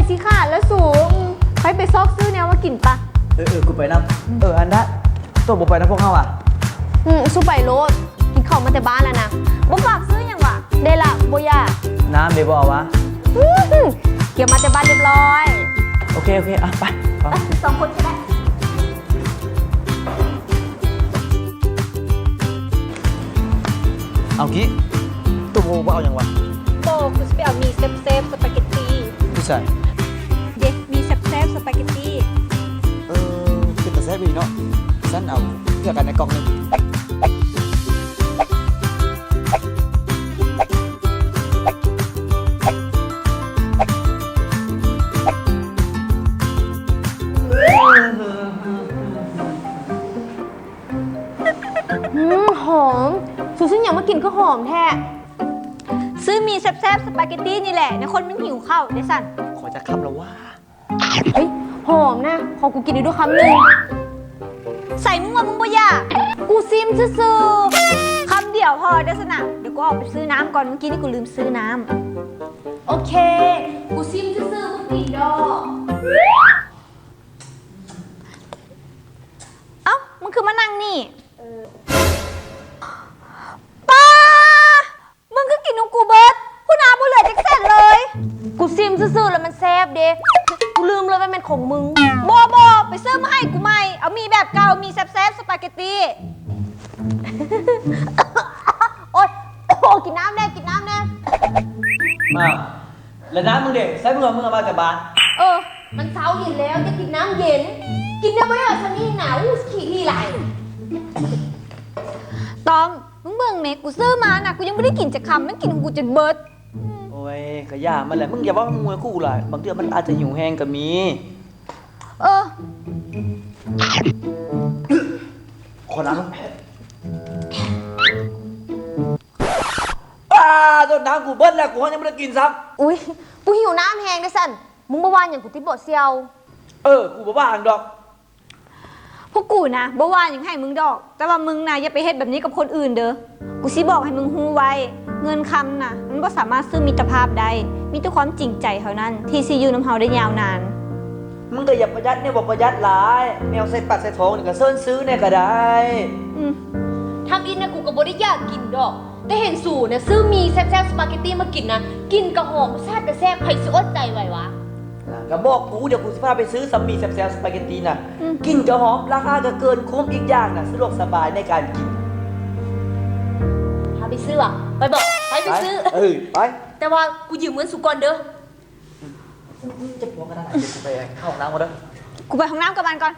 สิขาดแล้วสูงไปซอกซื้อแนวมากินปะกูไปน้ำอันนั้นตัวบุไปนะพวกเขาอ่ะสู้ไปโลดกินข้าวมาแต่บ้านแล้วนะบ่ฝากซื้ออย่างวะได้ละบ่ยาก น้ำเดี๋ยวบอกวะเกี่ยวมาแต่บ้านเรียบร้อย โอเคอ่ะไป2 คนใช่ไหมเอากี้ตัวโบว่าเอาอย่างวะโบกูจะไปเอามีเซฟสปาเกตตี้ผู้ชายเด็กมีเซฟสปาเกตตี้คือแต่แซ่บอีเนาะฉันเอาเพื่อกันในกล่องนึงหอมซูซี่อยากมากินก็หอมแท้ซื้อมีแซ่บสปาเกตตี้นี่แหละในคนมันหิวข้าวได้สั่นขอจะคำแล้วว่าเฮ้ยหอมนะขอกูกินด้วยคำหนึ่งใส่มึงว่ามึงบ่อยากกูซิมซื่อคำเดียวพอเด้อสนะเดี๋ยวกูออกไปซื้อน้ำก่อนเมื่อกี้นี่กูลืมซื้อน้ำโอเคกูซิมซื่อมึงกินดอกเอ้ามึงคือมานั่งนี่ป้ามึงก็กินนมกูเบิร์ดกูน้ำบ่เหลือจักเส้นเลยกูซิมซื่อแล้วมันแซ่บเด้กูลืมเลยว่ามันของมึงบอไปซื้อมาให้กูใหม่เอามีแบบเก่ามีแซ่บสปาเกตตี้โอ๊ยกินน้ำแน่มาแล้วน้ำมึงเด็กใส่มึงเอามาจากบ้านมันเช้าเย็นแล้วจะกินน้ำเย็นกินได้ไหมอ่ะซันนี่หนาวขี้ที่ไหลตอมมึงเบิ่งเมกูซื้อมานะกูยังไม่ได้กินจากคำมันกินของกูจนเบิร์ดโอ้ยขย่ามันแหละมึงอย่าว่ามึงมวยคู่เลยบางทีมันอาจจะหิวแห้งก็มีขอน้ำต้นน้ำกูเบิ้ลแล้วกูยังไม่ได้กินซ้ำอุ้ยกูหิวน้ำแห้งได้สั่นมึงบ่วานอย่างกูที่บ่เซียวกูบ่ว่าอังดอกพวกกูนะบ่วานอย่างให้มึงดอกแต่ว่ามึงนะอย่าไปเฮ็ดแบบนี้กับคนอื่นเด้อกูสิบอกให้มึงฮู้ไว้เงินคำนะมันบ่สามารถซื้อมิตรภาพได้มีแต่ความจริงใจเท่านั้นที่สิอยู่นำเฮาได้ยาวนานมึงก็อย่าประหยัดเนี่ยบอกประหยัดหลายแนวใส่ปัดใส่ท้องนี่ก็เซิ้นซื้อเนี่ยก็ได้ทำอินนะกูก็บ่ได้อยากกินดอกแต่เห็นสู่เนี่ยซื้อมีแซ่บสปาเกตตี้มากินนะกินกระหอมแซ่บแต่แซ่บใครสิอดใจไหววะก็บอกกูเดี๋ยวกูสิพาไปซื้อซัมมี่แซ่บสปาเกตตี้น่ะกินกระหอมราคาก็เกินคุ้มอีกอย่างน่ะสะดวกสบายในการกินพาไปซื้ออ่ะไปบอกไปซื้อไปแต่ว่ากูยืมเงินสุกรเด้อจะพวงกันได้เดี๋ยวกูไปเข้าห้องน้ำก่อนเด้อกูไปห้องน้ำกับมันก่อน